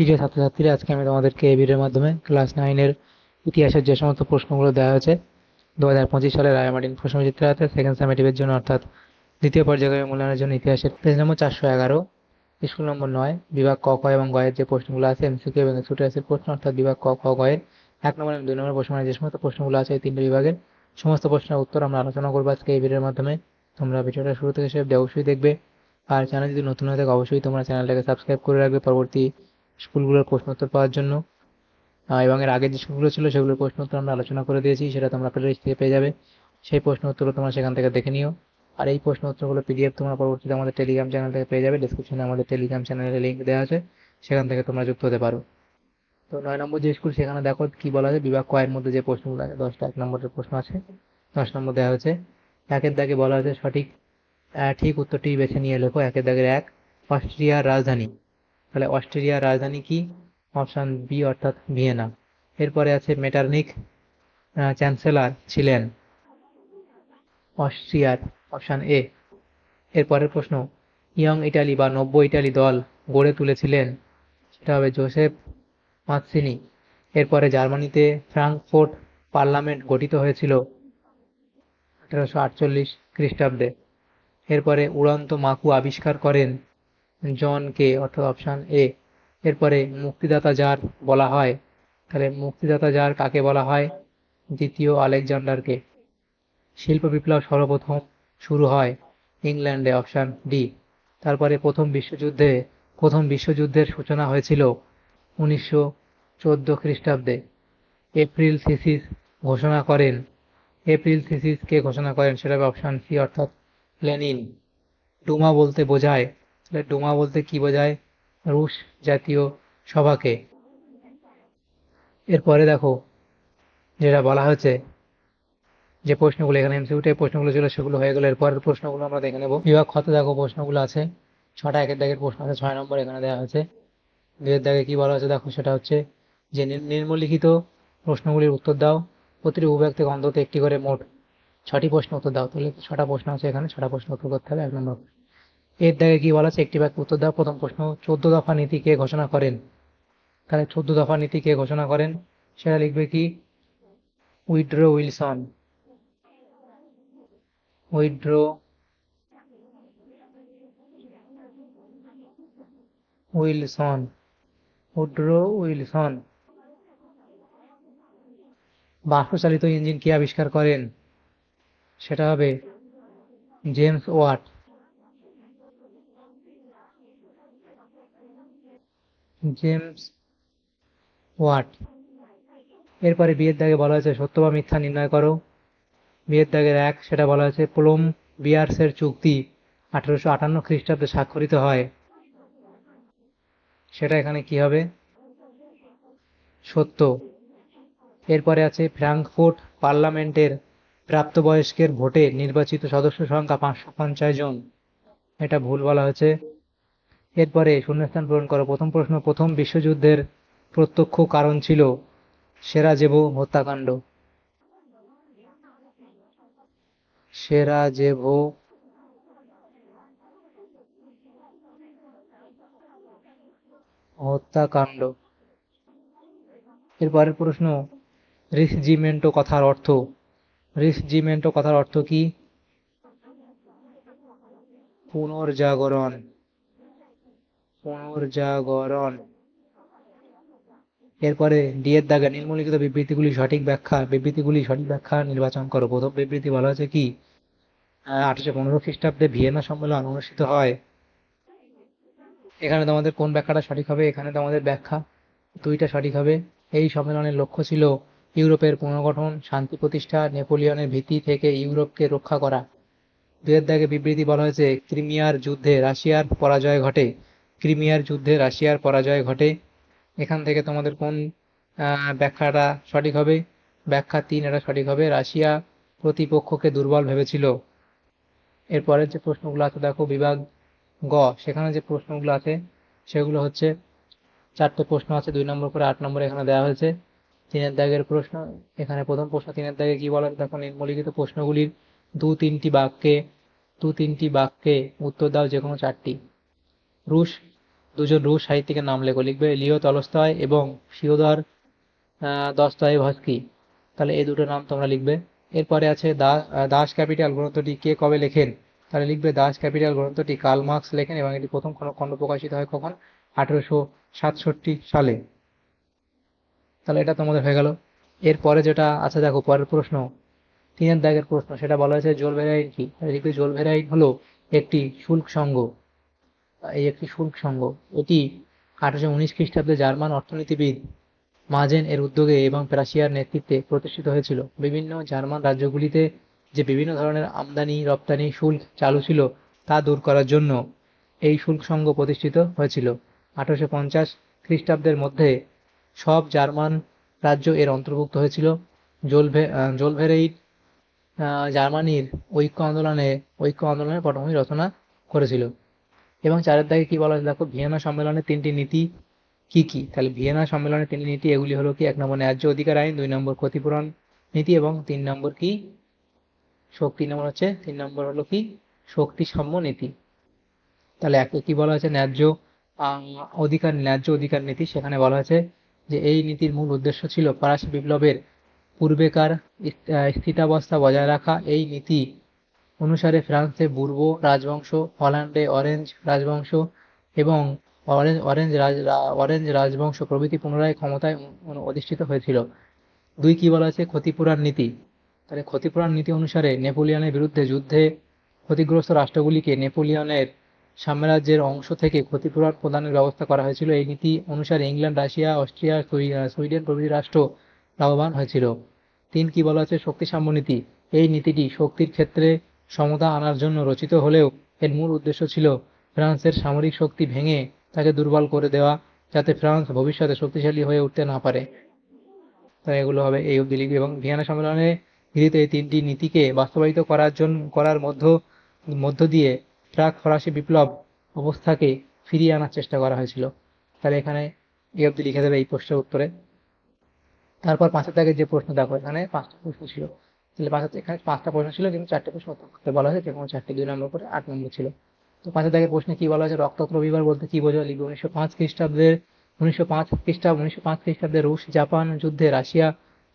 প্রিয় ছাত্রছাত্রীরা, আজকে আমি তোমাদেরকে এই ভিডিওর মাধ্যমে ক্লাস 9-এর ইতিহাসের যে সমস্ত প্রশ্নগুলো দেওয়া হয়েছে 2025 সালের রায়মার্টিন প্রশ্নবিচিত্রাতে সেকেন্ড সামেটিভের জন্য, অর্থাৎ দ্বিতীয় পর্যায়ের মূল্যায়নের জন্য ইতিহাসের পেজ নম্বর 411, স্কুল নম্বর 9, বিভাগ ক, খ এবং গ এর যে প্রশ্নগুলো আছে এমসিকিউ এবং এক্সট্রা প্রশ্ন, অর্থাৎ বিভাগ ক, খ, গ এর 1 নম্বর এবং 2 নম্বর প্রশ্ন, মানে যে সমস্ত প্রশ্নগুলো আছে এই তিনটে বিভাগের সমস্ত প্রশ্নের উত্তর আমরা আলোচনা করবো আজকে এই ভিডিওর মাধ্যমে। তোমরা ভিডিওটা শুরু থেকে শেষ অবধি অবশ্যই দেখবে। আর চ্যানেল যদি নতুন হয়ে থাকে অবশ্যই তোমরা চ্যানেলটাকে সাবস্ক্রাইব করে রাখবে পরবর্তী স্কুলগুলোর প্রশ্ন উত্তর পাওয়ার জন্য। এবং এর আগের যে স্কুলগুলো ছিল সেগুলোর প্রশ্ন উত্তর আমরা আলোচনা করে দিয়েছি, সেটা তোমরা প্লেলিস্ট থেকে পেয়ে যাবে। সেই প্রশ্ন উত্তরগুলো তোমরা সেখান থেকে দেখে নিও। আর এই প্রশ্ন উত্তরগুলো পিডিএফ তোমরা পরবর্তীতে আমাদের টেলিগ্রাম চ্যানেল থেকে পেয়ে যাবে। ডিসক্রিপশনে আমাদের টেলিগ্রাম চ্যানেলের লিঙ্ক দেওয়া আছে, সেখান থেকে তোমরা যুক্ত হতে পারো। তো 9 নম্বর যে স্কুল, সেখানে দেখো কি বলা আছে। বিভাগ ক এর মধ্যে যে প্রশ্নগুলো আছে 10টা 1 নম্বরের প্রশ্ন আছে, 10 নম্বর দেওয়া হয়েছে। একের দাগে বলা হয়েছে সঠিক ঠিক উত্তরটি বেছে নিয়ে লেখো। একের দাগের 1, অস্ট্রিয়ার রাজধানী। তাহলে অস্ট্রেলিয়ার রাজধানী কি? অপশন বি, অর্থাৎ ভিয়েনা। এরপরে আছে মেটারনিখ চ্যান্সেলর ছিলেন অস্ট্রিয়ার, অপশন এ। এরপরের প্রশ্ন, ইয়ং ইটালি বা নব্য ইটালি দল গড়ে তুলেছিলেন, সেটা হবে জোসেফ মাৎসিনি। এরপরে জার্মানিতে ফ্রাঙ্কফুর্ট পার্লামেন্ট গঠিত হয়েছিল 1848 খ্রিস্টাব্দে। এরপরে উড়ন্ত মাকু আবিষ্কার করেন জন কে, অর্থাৎ অপশন এ। এরপরে মুক্তিদাতা যার বলা হয়, তাহলে মুক্তিদাতা যার কাকে বলা হয়? দ্বিতীয় আলেকজান্ডারকে। শিল্প বিপ্লব সর্বপ্রথম শুরু হয় ইংল্যান্ডে, অপশন ডি। তারপরে প্রথম বিশ্বযুদ্ধের সূচনা হয়েছিল 1914 খ্রিস্টাব্দে। এপ্রিল থিসিস ঘোষণা করেন, এপ্রিল থিসিস কে ঘোষণা করেন? সেটা হবে অপশন সি, অর্থাৎ লেনিন। ডুমা বলতে বোঝায়, তাহলে ডুমা বলতে কি বোঝায়? রুশ জাতীয় সভাকে। এরপরে দেখো যেটা বলা হয়েছে, যে প্রশ্নগুলো এখানে এমসিকিউ টাইপ প্রশ্নগুলো ছিল সেগুলো হয়ে গেল। এরপরের প্রশ্নগুলো আমরা দেখে নেব। বিভাগ খতে দেখো প্রশ্নগুলো আছে 6টা। একের দাগের প্রশ্ন আছে 6 নম্বর, এখানে দেওয়া হয়েছে। দুয়ের দাগে কি বলা হয়েছে দেখো, সেটা হচ্ছে যে নিম্নলিখিত প্রশ্নগুলির উত্তর দাও। প্রতিটি বিভাগ থেকে অন্তত একটি করে মোট 6টি প্রশ্ন উত্তর দাও। তাহলে 6টা প্রশ্ন আছে, এখানে 6টা প্রশ্ন উত্তর করতে হবে। 1 নম্বর। এর দাগে কি বলা আছে? একটি বাক্যে উত্তর দাও। প্রথম প্রশ্ন, 14 দফা নীতি কে ঘোষণা করেন? তাহলে 14 দফা নীতি কে ঘোষণা করেন? সেটা লিখবে কি? Woodrow Wilson. Woodrow Wilson. Woodrow Wilson. বাষ্পচালিত ইঞ্জিন কে আবিষ্কার করেন? সেটা হবে জেমস ওয়াট। James watt. এরপরে বিয়ের দাগে বলা হয়েছে সত্য বা মিথ্যা নির্ণয় করো। বিয়ের দাগের 1, সেটা বলা হয়েছে কোলম বিয়ার্সের চুক্তি 1858 খ্রিস্টাব্দে স্বাক্ষরিত হয়, সেটা এখানে কি হবে? সত্য। এরপরে আছে ফ্রাঙ্কফুর্ট পার্লামেন্টের প্রাপ্তবয়স্কের ভোটে নির্বাচিত সদস্য সংখ্যা 550 জন, এটা ভুল বলা হয়েছে। এরপরে শূন্যস্থান পূরণ করো। প্রথম প্রশ্ন, প্রথম বিশ্বযুদ্ধের প্রত্যক্ষ কারণ ছিল সেরাজেভো হত্যাকাণ্ড। সেরাজেভো হত্যাকাণ্ড। এরপরের প্রশ্ন, রিসজিমেন্টো কথার অর্থ। রিসজিমেন্টো কথার অর্থ কি? পুনর্জাগরণ। পুনর্জাগরণ। এরপরে ডি এর দাগে নিম্নলিখিত বিবৃতিগুলি সঠিক ব্যাখ্যা নির্বাচন করো। প্রথম বিবৃতি বলা হয়েছে কি? 1815 খ্রিস্টাব্দে ভিয়েনা সম্মেলন অনুষ্ঠিত হয়। এখানে তোমাদের কোন ব্যাখ্যাটা সঠিক হবে? এখানে তোমাদের ব্যাখ্যা 2টা সঠিক হবে। এই সম্মেলনের লক্ষ্য ছিল ইউরোপের পুনর্গঠন, শান্তি প্রতিষ্ঠা, নেপোলিয়নের ভীতি থেকে ইউরোপকে রক্ষা করা। 2 এর দাগে বিবৃতি বলা হয়েছে ক্রিমিয়ার যুদ্ধে রাশিয়ার পরাজয় ঘটে। ক্রিমিয়ার যুদ্ধে রাশিয়ার পরাজয় ঘটে। এখান থেকে তোমাদের কোন ব্যাখ্যাটা সঠিক হবে? ব্যাখ্যা 3 এটা সঠিক হবে, রাশিয়া প্রতিপক্ষকে দুর্বল ভেবেছিল। এরপরের যে প্রশ্নগুলো আছে দেখো, বিভাগ গ, সেখানে যে প্রশ্নগুলো আছে সেগুলো হচ্ছে 4টে প্রশ্ন আছে, 2 নম্বর করে 8 নম্বর এখানে দেওয়া হয়েছে। 3 এর দাগের প্রশ্ন, এখানে প্রথম প্রশ্ন 3 এর দাগে কি বলা আছে দেখো, নিম্নলিখিত প্রশ্নগুলির দু তিনটি বাক্যে উত্তর দাও যে কোনো 4টি। রুশ দুজন রুশ সাহিত্যিকের নাম লেখো। লিখবে লিও তলস্তয় এবং ফিওদর দস্তয়েভস্কি। তাহলে এই দুটো নাম তোমরা লিখবে। এরপরে আছে দাস ক্যাপিটাল গ্রন্থটি কে কবে লেখেন? তাহলে লিখবে দাস ক্যাপিটাল গ্রন্থটি কার্ল মার্কস লেখেন এবং এটি প্রথম খণ্ড প্রকাশিত হয় কখন? 1867 সালে। তাহলে এটা তোমাদের হয়ে গেল। এরপরে যেটা আছে দেখো, পরের প্রশ্ন, 3 দাগের প্রশ্ন, সেটা বলা হয়েছে জোলভেরাইন কি? তাহলে লিখবে জোলভেরাইন হলো একটি শুল্ক সংঘ। একটি শুল্ক সংঘ। এটি 1819 খ্রিস্টাব্দে জার্মান অর্থনীতিবিদ মাজেন এর উদ্যোগে এবং প্রাশিয়ার নেতৃত্বে প্রতিষ্ঠিত হয়েছিল। বিভিন্ন জার্মান রাজ্যগুলিতে যে বিভিন্ন ধরনের আমদানি রপ্তানি শুল্ক চালু ছিল তা দূর করার জন্য এই শুল্ক সংঘ প্রতিষ্ঠিত হয়েছিল। 1850 খ্রিস্টাব্দের মধ্যে সব জার্মান রাজ্য এর অন্তর্ভুক্ত হয়েছিল। জোলভেরাইট জার্মানির ঐক্য আন্দোলনের পটভূমি রচনা করেছিল। এবং 4 দাগে কি বলা হয়েছে দেখো, ভিয়েনা সম্মেলনের 3টি নীতি কি কি? তাহলে ভিয়েনা সম্মেলনের 3টি নীতি এগুলি হলো কি? 1 নম্বর ন্যায্য অধিকার আইন, 2 নম্বর ক্ষতিপূরণ নীতি এবং 3 নম্বর কি? 3 নম্বর হলো কি? শক্তি সাম্য নীতি। তাহলে একে কি বলা হয়েছে? ন্যায্য অধিকার নীতি। সেখানে বলা হয়েছে যে এই নীতির মূল উদ্দেশ্য ছিল ফরাসি বিপ্লবের পূর্বেকার স্থিতাবস্থা বজায় রাখা। এই নীতি অনুসারে ফ্রান্সে বুর্বো রাজবংশ, হল্যান্ডে অরেঞ্জ রাজবংশ এবং অরেঞ্জ রাজবংশ প্রভৃতি পুনরায় ক্ষমতায় অধিষ্ঠিত হয়েছিল। 2 কি বলা আছে? ক্ষতিপূরণ নীতি। তাহলে ক্ষতিপূরণ নীতি অনুসারে নেপোলিয়নের বিরুদ্ধে যুদ্ধে ক্ষতিগ্রস্ত রাষ্ট্রগুলিকে নেপোলিয়নের সাম্রাজ্যের অংশ থেকে ক্ষতিপূরণ প্রদানের ব্যবস্থা করা হয়েছিল। এই নীতি অনুসারে ইংল্যান্ড, রাশিয়া, অস্ট্রিয়া, সুইডেন প্রভৃতি রাষ্ট্র লাভবান হয়েছিল। 3 কি বলা আছে? শক্তিসাম্য নীতি। এই নীতিটি শক্তির ক্ষেত্রে সমতা আনার জন্য রচিত হলেও এর মূল উদ্দেশ্য ছিল ফ্রান্সের সামরিক শক্তি ভেঙে তাকে দুর্বল করে দেওয়া, যাতে ফ্রান্স ভবিষ্যতে শক্তিশালী হয়ে উঠতে না পারে। তাই এগুলো হবে এই অবধি লিখবে। এবং ভিয়েনা সম্মেলনে গৃহীত এই 3টি নীতিকে বাস্তবায়িত করার মধ্য দিয়ে প্রাক ফরাসি বিপ্লব অবস্থাকে ফিরিয়ে আনার চেষ্টা করা হয়েছিল। তাহলে এখানে এই অবধি লিখে দেবে এই প্রশ্নের উত্তরে। তারপর 5 দাগের যে প্রশ্ন দেখো, এখানে 5টা প্রশ্ন ছিল। তাহলে এখানে 5টা প্রশ্ন ছিল, কিন্তু 4টে প্রশ্ন উত্তর করতে বলা হয়েছে, যে কোনো 4টে 2 নম্বর করে 8 নম্বর ছিল। তো 5 দাগের প্রশ্নে কি বলা হয়েছে? রক্তাক্ত রবিবার বলতে কি বোঝো? লিখবে 1905 খ্রিস্টাব্দে রুশ জাপান যুদ্ধে রাশিয়া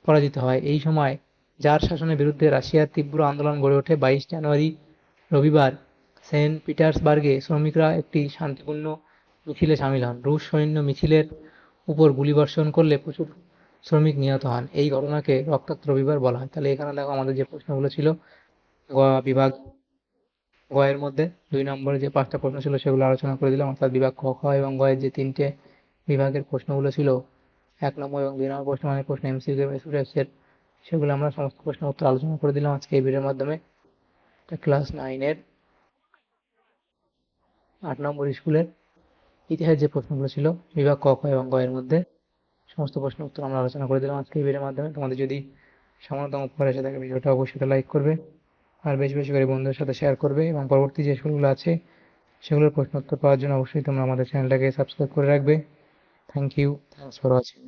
পরাজিত হয়। এই সময় জার শাসনের বিরুদ্ধে রাশিয়ার তীব্র আন্দোলন গড়ে ওঠে। 22 জানুয়ারি রবিবার সেন্ট পিটার্সবার্গে শ্রমিকরা একটি শান্তিপূর্ণ মিছিলে সামিল হন। রুশ সৈন্য মিছিলের উপর গুলিবর্ষণ করলে প্রচুর শ্রমিক নিহত হন। এই ঘটনাকে রক্তাক্ত রবিবার বলা হয়। তাহলে এখানে দেখো আমাদের যে প্রশ্নগুলো ছিল, বিভাগ গ এর মধ্যে 2 নম্বরে যে 5টা প্রশ্ন ছিল সেগুলো আলোচনা করে দিলাম, অর্থাৎ বিভাগ ক, খ এবং গ এর যে 3টে বিভাগের প্রশ্নগুলো ছিল, 1 নম্বর এবং 2 নম্বর প্রশ্ন মানে প্রশ্ন এমসিকিউ এবং এসএর, সেগুলো আমরা সমস্ত প্রশ্নের উত্তর আলোচনা করে দিলাম আজকে এই ভিডিওর মাধ্যমে। ক্লাস 9-এর 8 নম্বর স্কুলের ইতিহাস যে প্রশ্নগুলো ছিল বিভাগ ক, খ এবং গ এর মধ্যে, সমস্ত প্রশ্নের উত্তর আমরা আলোচনা করে দিলাম আজকে এই ভিডিওর মাধ্যমে। তোমাদের যদি সামান্যতম উপকার এসে থাকে ভিডিওটা অবশ্যই লাইক করবে, আর বেশি বেশি করে বন্ধুদের সাথে শেয়ার করবে, এবং পরবর্তী যে স্কুলগুলো আছে সেগুলোর প্রশ্ন উত্তর পাওয়ার জন্য অবশ্যই তোমরা আমাদের চ্যানেলটাকে সাবস্ক্রাইব করে রাখবে। Thank you, thanks for watching.